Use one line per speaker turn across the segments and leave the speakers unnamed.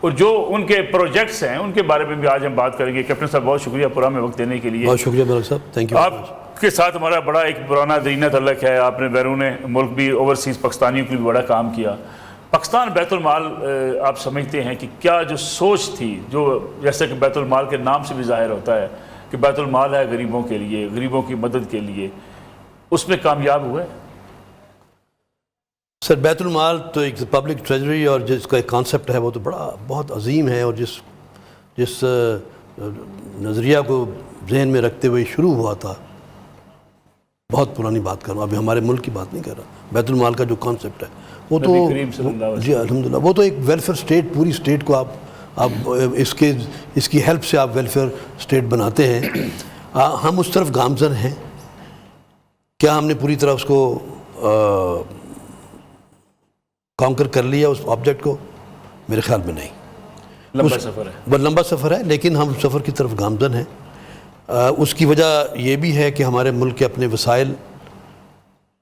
اور جو ان کے پروجیکٹس ہیں ان کے بارے میں بھی آج ہم بات کریں گے۔ کیپٹن صاحب بہت شکریہ پورا میں وقت دینے کے لیے۔
بہت شکریہ ملک صاحب، تھینک یو۔
آپ کے ساتھ ہمارا بڑا ایک پرانا درینہ تعلق ہے، آپ نے بیرون ملک بھی اوورسیز پاکستانیوں کے لیے بڑا کام کیا۔ پاکستان بیت المال آپ سمجھتے ہیں کہ کیا جو سوچ تھی، جو جیسے کہ بیت المال کے نام سے بھی ظاہر ہوتا ہے کہ بیت المال ہے غریبوں کے لیے، غریبوں کی مدد کے لیے، اس میں کامیاب ہوئے؟
سر بیت المال تو ایک پبلک ٹریجری اور جس کا ایک کانسیپٹ ہے وہ تو بہت عظیم ہے، اور جس نظریہ کو ذہن میں رکھتے ہوئے شروع ہوا تھا، بہت پرانی بات کر رہا ہوں، ابھی ہمارے ملک کی بات نہیں کر رہا۔ بیت المال کا جو کانسیپٹ ہے وہ تو جی الحمدللہ وہ تو ایک ویلفیئر اسٹیٹ، پوری اسٹیٹ کو آپ اس کی ہیلپ سے آپ ویلفیئر اسٹیٹ بناتے ہیں۔ ہم اس طرف گامزن ہیں، کیا ہم نے پوری طرح اس کو کانکر کر لیا اس آبجیکٹ کو؟ میرے خیال میں نہیں،
لمبا سفر ہے،
بہت لمبا سفر ہے، لیکن ہم سفر کی طرف گامزن ہیں۔ اس کی وجہ یہ بھی ہے کہ ہمارے ملک کے اپنے وسائل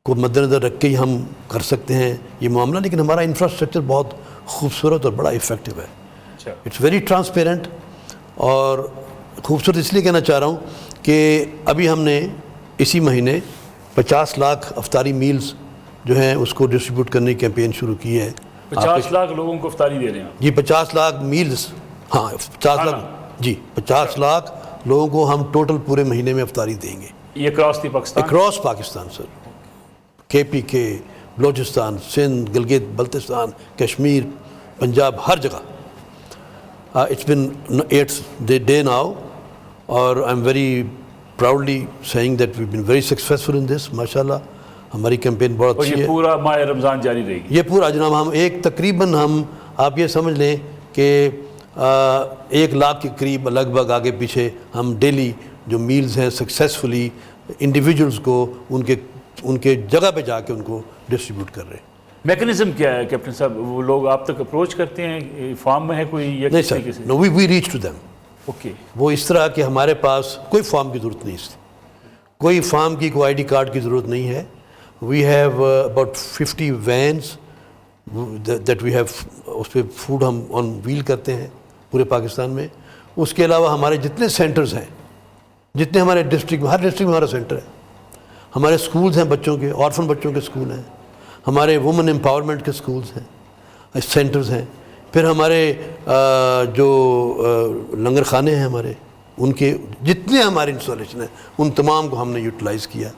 کو مد نظر رکھ کے ہی ہم کر سکتے ہیں یہ معاملہ، لیکن ہمارا انفراسٹرکچر بہت خوبصورت اور بڑا ایفیکٹو ہے۔ اٹس ویری ٹرانسپیرنٹ، اور خوبصورت اس لیے کہنا چاہ رہا ہوں کہ ابھی ہم نے اسی مہینے 50 لاکھ افطاری میلز جو ہیں اس کو ڈسٹریبیوٹ کرنے کی کیمپین شروع کی ہے۔
50 لاکھ لوگوں کو افطاری دے رہے ہیں
جی، 50 لاکھ میلز، ہاں 50 لاکھ، جی 50 لاکھ لوگوں کو ہم ٹوٹل پورے مہینے میں افطاری دیں گے،
یہ across the Pakistan?
Across Pakistan sir, KPK، Balochistan, Sindh, Gilgit Baltistan, Kashmir, Punjab, ہر جگہ۔ It's been 8th day now، اور I am very proudly seeing that we been very successful in this, ماشاء اللہ ہماری کیمپین بہت اچھی ہے۔
اور یہ پورا ماہ رمضان جاری رہے گی؟
یہ پورا جناب، ہم تقریباً آپ یہ سمجھ لیں کہ 1 لاکھ کے قریب لگ بھگ آگے پیچھے ہم ڈیلی جو میلز ہیں سکسیزفلی انڈیویجولز کو ان کے جگہ پہ جا کے ان کو ڈسٹریبیوٹ کر رہے ہیں۔
میکنزم کیا ہے کیپٹن صاحب؟ وہ لوگ آپ تک اپروچ کرتے ہیں، فارم میں ہے کوئی یا
نہیں
کس
سر،
طریقے سے؟
No we reach to them.
Okay,
وہ اس طرح کہ ہمارے پاس کوئی فارم کی ضرورت نہیں ہے، کوئی فارم کی، کوئی ID کارڈ کی ضرورت نہیں ہے۔ We have about 50 venues that we have, اس پہ فوڈ ہم آن ویل کرتے ہیں پورے پاکستان میں۔ اس کے علاوہ ہمارے جتنے سینٹرز ہیں، جتنے ہمارے ڈسٹرکٹ میں، ہر ڈسٹرکٹ میں ہمارا سینٹر ہے۔ ہمارے سکولز ہیں بچوں کے، آرفن بچوں کے سکول ہیں، ہمارے وومن امپاورمنٹ کے سکولز ہیں، سینٹرز ہیں، پھر ہمارے جو لنگر خانے ہیں ہمارے، ان کے جتنے ہمارے انسٹالیشن ہیں ان تمام کو ہم نے یوٹیلائز کیا۔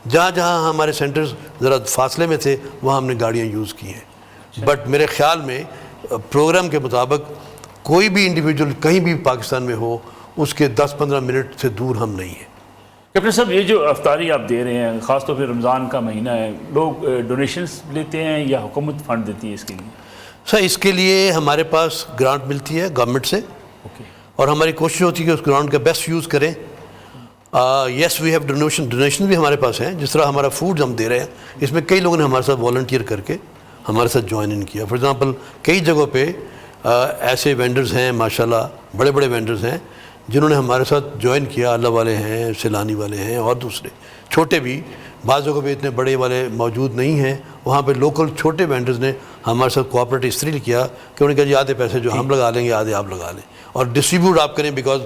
جہاں جہاں ہمارے سینٹرز ذرا فاصلے میں تھے وہاں ہم نے گاڑیاں یوز کی ہیں، بٹ میرے خیال میں پروگرام کے مطابق کوئی بھی انڈیویجول کہیں بھی پاکستان میں ہو اس کے 10-15 منٹ سے دور ہم نہیں ہیں۔
کیپٹن صاحب یہ جو افطاری آپ دے رہے ہیں، خاص طور پہ رمضان کا مہینہ ہے، لوگ ڈونیشنز لیتے ہیں یا حکومت فنڈ دیتی ہے اس کے لیے؟
سر اس کے لیے ہمارے پاس گرانٹ ملتی ہے گورنمنٹ سے، اور ہماری کوشش ہوتی ہے کہ اس گرانٹ کا بیسٹ یوز کریں۔ یس وی ہیو ڈونیشن بھی ہمارے پاس ہیں، جس طرح ہمارا فوڈ ہم دے رہے ہیں، اس میں کئی لوگوں نے ہمارے ساتھ والنٹیئر کر کے ہمارے ساتھ جوائن ان کیا۔ فار ایگزامپل کئی جگہوں پہ ایسے وینڈرز ہیں ماشاءاللہ، بڑے بڑے وینڈرز ہیں جنہوں نے ہمارے ساتھ جوائن کیا، اللہ والے ہیں، سیلانی والے ہیں، اور دوسرے چھوٹے بھی، بعض جگہوں پہ اتنے بڑے والے موجود نہیں ہیں، وہاں پہ لوکل چھوٹے وینڈرز نے ہمارے ساتھ کوآپریٹ اس طرح کیا کہ انہوں نے کہا جی آدھے پیسے جو ہم لگا لیں گے آدھے آپ لگا لیں، اور ڈسٹریبیوٹ آپ کریں، بیکاز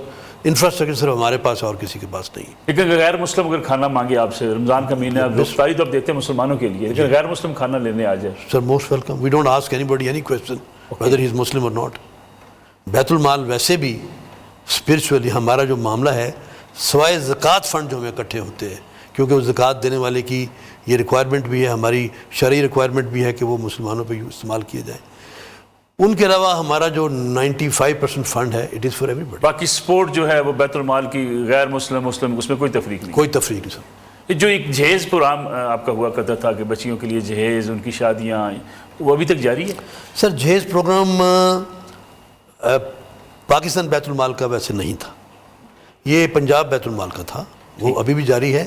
انفراسٹرکچر صرف ہمارے پاس ہے اور کسی کے پاس نہیں۔
لیکن غیر مسلم اگر کھانا مانگے آپ سے، رمضان کا مہینہ افطاری تو آپ دیتے ہیں مسلمانوں کے لیے، لیکن غیر مسلم کھانا لینے آ جائے؟
Sir most welcome, we don't ask anybody any question whether he is Muslim or not. بیت المال ویسے بھی اسپرچولی ہمارا جو معاملہ ہے، سوائے زکوٰۃ فنڈ جو ہمیں اکٹھے ہوتے ہیں، کیونکہ وہ زکوٰۃ دینے والے کی یہ ریکوائرمنٹ بھی ہے، ہماری شرعی ریکوائرمنٹ بھی ہے کہ وہ مسلمانوں پہ استعمال کیے جائیں۔ ان کے علاوہ ہمارا جو 95% فنڈ ہے اٹ از فار ایوری بڈی۔
باقی سپورٹ جو ہے وہ بیت المال کی، غیر مسلم مسلم اس میں کوئی تفریق نہیں؟
کوئی تفریق نہیں سر۔
جو ایک جہیز پروگرام آپ کا ہوا کرتا تھا کہ بچیوں کے لیے جہیز، ان کی شادیاں، وہ ابھی تک جاری ہے؟
سر جہیز پروگرام پاکستان بیت المال کا ویسے نہیں تھا، یہ پنجاب بیت المال کا تھا، وہ ابھی بھی جاری ہے۔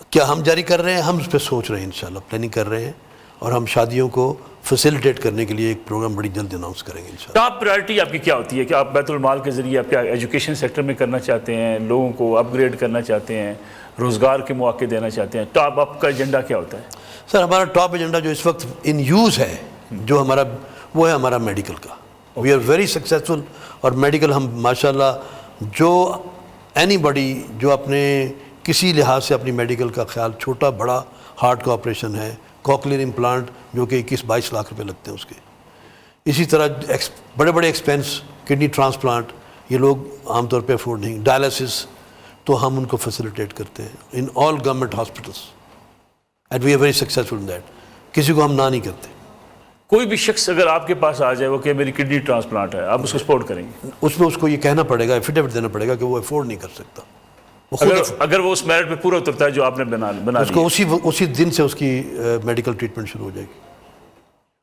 کیا ہم جاری کر رہے ہیں؟ ہم اس پہ سوچ رہے ہیں، انشاءاللہ پلاننگ کر رہے ہیں، اور ہم شادیوں کو فیسیلیٹیٹ کرنے کے لیے ایک پروگرام بڑی جلد اناؤنس کریں گے انشاءاللہ۔
ٹاپ پرائرٹی آپ کی کیا ہوتی ہے کہ آپ بیت المال کے ذریعے آپ کیا ایجوکیشن سیکٹر میں کرنا چاہتے ہیں، لوگوں کو اپ گریڈ کرنا چاہتے ہیں، روزگار کے مواقع دینا چاہتے ہیں؟ ٹاپ آپ کا ایجنڈا کیا ہوتا ہے؟
سر ہمارا ٹاپ ایجنڈا جو اس وقت ان یوز ہے جو ہمارا، وہ ہے ہمارا میڈیکل کا۔ We are very successful. اور میڈیکل ہم ماشاء اللہ جو اینی باڈی جو اپنے کسی لحاظ سے اپنی میڈیکل کا خیال, چھوٹا بڑا ہارٹ کا آپریشن ہے, کوکلیئر امپلانٹ جو کہ 21-22 لاکھ روپے لگتے ہیں اس کے, اسی طرح بڑے بڑے ایکسپینس, کڈنی ٹرانسپلانٹ, یہ لوگ عام طور پہ افورڈ نہیں, ڈائلسس, تو ہم ان کو فیسیلیٹیٹ کرتے ہیں in all government hospitals and we are very successful in that. کسی کو ہم نہ نہیں کرتے.
کوئی بھی شخص اگر آپ کے پاس آ جائے وہ کہ میری کڈنی ٹرانسپلانٹ ہے, آپ اس کو سپورٹ کریں گے؟
اس میں اس کو یہ کہنا پڑے گا, ایفیڈیوٹ دینا پڑے گا کہ وہ افورڈ نہیں کر سکتا. وہ خود
اگر وہ اس میرٹ پہ پورا اترتا ہے جو آپ نے بنا
اس کو اسی دن سے اس کی میڈیکل ٹریٹمنٹ شروع ہو جائے گی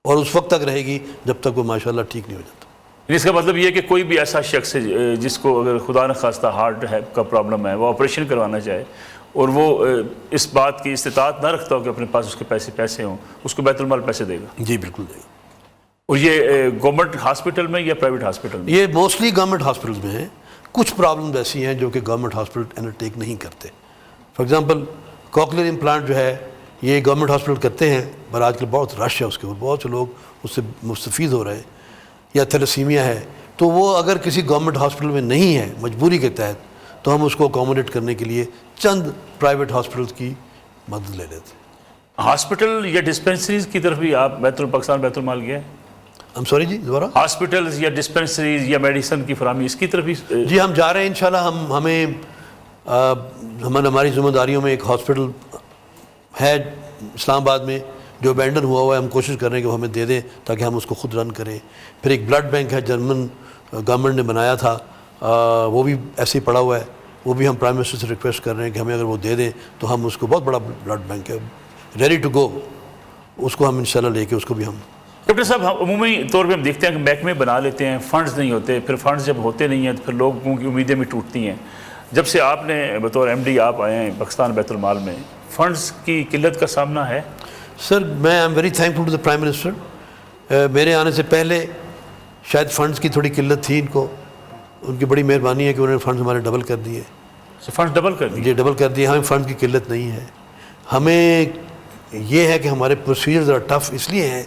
اور اس وقت تک رہے گی جب تک وہ ماشاءاللہ ٹھیک نہیں ہو جاتا.
اس کا مطلب یہ ہے کہ کوئی بھی ایسا شخص ہے جس کو اگر خدا نخواستہ ہارٹ کا پرابلم ہے, وہ آپریشن کروانا چاہے اور وہ اس بات کی استطاعت نہ رکھتا ہو کہ اپنے پاس اس کے پیسے ہوں, اس کو بیت المال پیسے دے گا؟
جی بالکل دے گا.
اور یہ گورنمنٹ ہاسپٹل میں یا پرائیویٹ ہاسپٹل میں؟
یہ موسٹلی گورنمنٹ ہاسپٹلز میں ہیں. کچھ پرابلمز ایسی ہیں جو کہ گورنمنٹ ہاسپٹل انڈرٹیک نہیں کرتے. فار ایگزامپل کوکلیئر امپلانٹ جو ہے یہ گورنمنٹ ہاسپٹل کرتے ہیں, پر آج کل بہت رش ہے اس کے اوپر, بہت سے لوگ اس سے مستفید ہو رہے ہیں. یا تھیلیسیمیا ہے, تو وہ اگر کسی گورنمنٹ ہاسپٹل میں نہیں ہے مجبوری کے تحت, تو ہم اس کو اکوموڈیٹ کرنے کے لیے چند پرائیویٹ ہاسپٹلز کی مدد لے لیتے ہیں.
ہاسپٹل یا ڈسپینسریز کی طرف بھی آپ پاکستان بیت المال گئے؟
ہم سوری جی دوبارہ.
ہاسپٹلز یا ڈسپینسریز یا میڈیسن کی فراہمی اس کی طرف بھی؟
جی ہم جا رہے ہیں انشاءاللہ. ہماری ذمہ داریوں میں ایک ہاسپٹل ہے اسلام آباد میں جو ابینڈن ہوا ہوا ہے, ہم کوشش کر رہے ہیں کہ وہ ہمیں دے دیں تاکہ ہم اس کو خود رن کریں. پھر ایک بلڈ بینک ہے جرمن گورنمنٹ نے بنایا تھا, وہ بھی ایسے ہی پڑا ہوا ہے, وہ بھی ہم پرائم منسٹر سے ریکویسٹ کر رہے ہیں کہ ہمیں اگر وہ دے دیں تو ہم اس کو, بہت بڑا بلڈ بینک ہے ریڈی ٹو گو, اس کو ہم انشاءاللہ لے کے اس کو بھی ہم.
ڈاکٹر صاحب عمومی طور پہ ہم دیکھتے ہیں کہ محکمے بنا لیتے ہیں, فنڈز نہیں ہوتے, پھر فنڈز جب ہوتے نہیں ہیں تو پھر لوگوں کی امیدیں بھی ٹوٹتی ہیں. جب سے آپ نے بطور ایم ڈی آپ آئے ہیں پاکستان بیت المال میں, فنڈز کی قلت کا سامنا ہے؟
سر میں I am very thankful to the prime minister. میرے آنے سے پہلے شاید فنڈز کی تھوڑی قلت تھی ان کو, ان کی بڑی مہربانی ہے کہ انہوں نے فنڈز ہمارے ڈبل کر دیے.
فنڈز ڈبل کر دیے؟
جی ڈبل کر دیے. ہمیں فنڈ کی قلت نہیں ہے. ہمیں یہ ہے کہ ہمارے پروسیجر ذرا ٹف اس لیے ہیں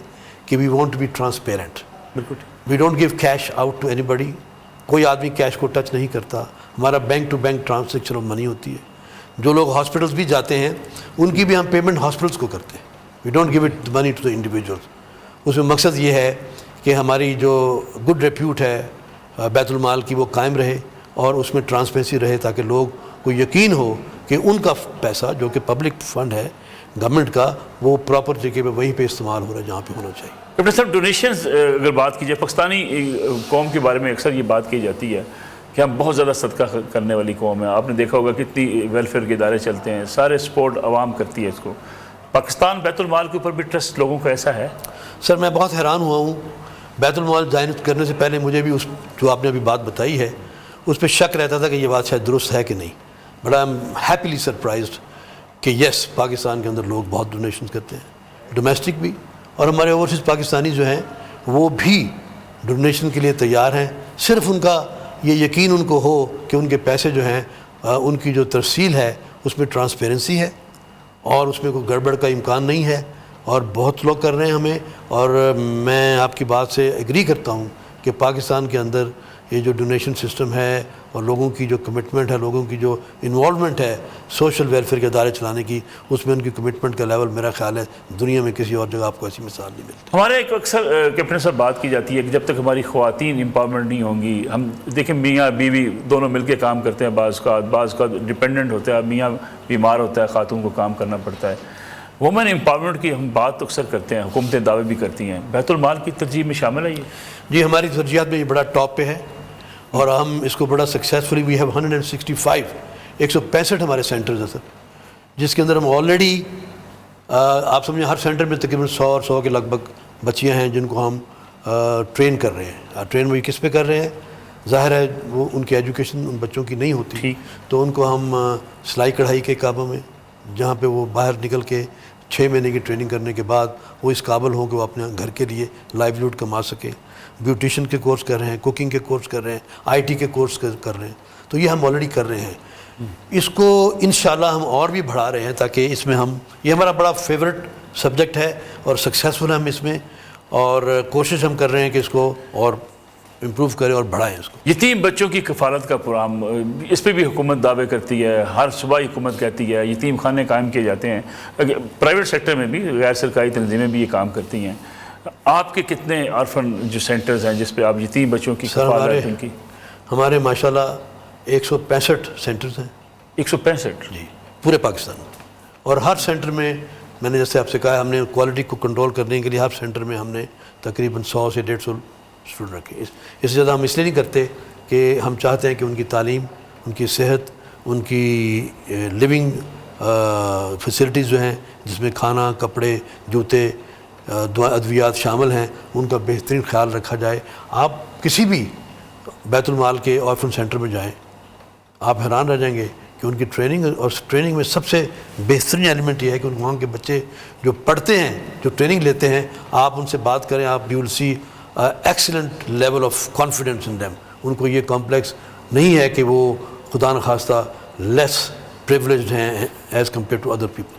کہ we want to be transparent.
بالکل.
We don't give cash out to anybody. کوئی آدمی کیش کو ٹچ نہیں کرتا. ہمارا bank to bank transaction of money ہوتی ہے. جو لوگ ہاسپٹلس بھی جاتے ہیں ان کی بھی ہم پیمنٹ ہاسپٹلس کو کرتے ہیں. We don't give it money to the individuals. اس میں مقصد یہ ہے کہ ہماری جو گڈ ریپیوٹ ہے بیت المال کی وہ قائم رہے اور اس میں ٹرانسپیرنسی رہے, تاکہ لوگ کو یقین ہو کہ ان کا پیسہ جو کہ پبلک فنڈ ہے گورنمنٹ کا, وہ پراپر جگہ پہ وہیں پہ استعمال ہو رہا ہے جہاں پہ ہونا چاہیے.
ڈاکٹر صاحب ڈونیشنز اگر بات کی جائے, پاکستانی قوم کے بارے میں اکثر یہ بات کی جاتی ہے کہ ہم بہت زیادہ صدقہ کرنے والی قوم ہے. آپ نے دیکھا ہوگا کتنی ویلفیئر کے ادارے چلتے ہیں, سارے سپورٹ عوام کرتی ہے اس کو. پاکستان بیت المال کے اوپر بھی ٹرسٹ لوگوں کا ایسا ہے؟
سر میں بہت حیران ہوا ہوں. بیت المال جوائن کرنے سے پہلے مجھے بھی اس جو آپ نے ابھی بات بتائی ہے اس پہ شک رہتا تھا کہ یہ بات شاید درست ہے کہ نہیں. But I am happily surprised کہ یس پاکستان کے اندر لوگ بہت ڈونیشنز کرتے ہیں, ڈومیسٹک بھی, اور ہمارے اوورسیز پاکستانی جو ہیں وہ بھی ڈونیشن کے لیے تیار ہیں. صرف ان کا یہ یقین ان کو ہو کہ ان کے پیسے جو ہیں ان کی جو ترسیل ہے اس میں ٹرانسپیرنسی ہے اور اس میں کوئی گڑبڑ کا امکان نہیں ہے, اور بہت لوگ کر رہے ہیں ہمیں. اور میں آپ کی بات سے ایگری کرتا ہوں کہ پاکستان کے اندر یہ جو ڈونیشن سسٹم ہے اور لوگوں کی جو کمٹمنٹ ہے, لوگوں کی جو انوالومنٹ ہے سوشل ویلفیئر کے ادارے چلانے کی, اس میں ان کی کمٹمنٹ کا لیول میرا خیال ہے دنیا میں کسی اور جگہ آپ کو ایسی مثال نہیں ملتی.
ہمارے ایک اکثر کیپٹن صاحب بات کی جاتی ہے کہ جب تک ہماری خواتین امپاورمنٹ نہیں ہوں گی, ہم دیکھیں میاں بیوی دونوں مل کے کام کرتے ہیں, بعض کا ڈپینڈنٹ ہوتا ہے, میاں بیمار ہوتا ہے, خاتون کو کام کرنا پڑتا ہے. وومن امپاورمنٹ کی ہم بات اکثر کرتے ہیں, حکومتیں دعوے بھی کرتی ہیں, بیت المال کی ترجیح میں شامل ہے یہ؟
جی ہماری ترجیحات میں یہ بڑا ٹاپ پہ ہے اور ہم اس کو بڑا سکسیزفلی وی ہیو 165 ہمارے سینٹرز ہیں سر, جس کے اندر ہم آلریڈی آپ سمجھیں ہر سینٹر میں تقریباً 100 کے لگ بھگ بچیاں ہیں جن کو ہم ٹرین کر رہے ہیں. ٹرین وہ کس پہ کر رہے ہیں؟ ظاہر ہے وہ ان کی ایجوکیشن ان بچوں کی نہیں ہوتی, تو ان کو ہم سلائی کڑھائی کے کعبوں میں, جہاں پہ وہ باہر نکل کے 6 مہینے کی ٹریننگ کرنے کے بعد وہ اس قابل ہوں کہ وہ اپنے گھر کے لیے لائیولیہوڈ کما سکیں. بیوٹیشن کے کورس کر رہے ہیں, کوکنگ کے کورس کر رہے ہیں, IT کے کورس کر رہے ہیں. تو یہ ہم آلریڈی کر رہے ہیں. اس کو انشاءاللہ ہم اور بھی بڑھا رہے ہیں تاکہ اس میں یہ ہمارا بڑا فیورٹ سبجیکٹ ہے اور سکسیزفل ہم اس میں, اور کوشش ہم کر رہے ہیں کہ اس کو اور امپروو کریں اور بڑھائیں اس کو.
یتیم بچوں کی کفالت کا پروگرام، اس پہ بھی حکومت دعوے کرتی ہے، ہر صوبائی حکومت کہتی ہے یتیم خانے قائم کیے جاتے ہیں، پرائیویٹ سیکٹر میں بھی غیر سرکاری تنظیمیں بھی یہ کام کرتی ہیں. آپ کے کتنے آرفن جو سینٹرز ہیں جس پہ آپ یتیم بچوں کی کفالت ان کی؟
ہمارے ماشاءاللہ 165 سینٹرز ہیں.
165
جی پورے پاکستان میں. اور ہر سینٹر میں نے جیسے آپ سے کہا ہم نے کوالٹی کو کنٹرول کرنے کے لیے ہر سینٹر میں ہم نے تقریباً 100 سے 150 اسٹوڈنٹ رکھے. اس سے زیادہ ہم اس لیے نہیں کرتے کہ ہم چاہتے ہیں کہ ان کی تعلیم، ان کی صحت، ان کی لیونگ فیسلٹیز جو ہیں جس میں کھانا، کپڑے، جوتے، ادویات شامل ہیں، ان کا بہترین خیال رکھا جائے. آپ کسی بھی بیت المال کے آرفن سینٹر میں جائیں، آپ حیران رہ جائیں گے کہ ان کی ٹریننگ، اور ٹریننگ میں سب سے بہترین ایلیمنٹ یہ ہے کہ وہاں کے بچے جو پڑھتے ہیں، جو ٹریننگ لیتے ہیں، آپ ان سے بات کریں، آپ you will see excellent level of confidence in them. ان کو یہ کمپلیکس نہیں ہے کہ وہ خدا نخواستہ لیس پریولیجڈ ہیں as compare to other people.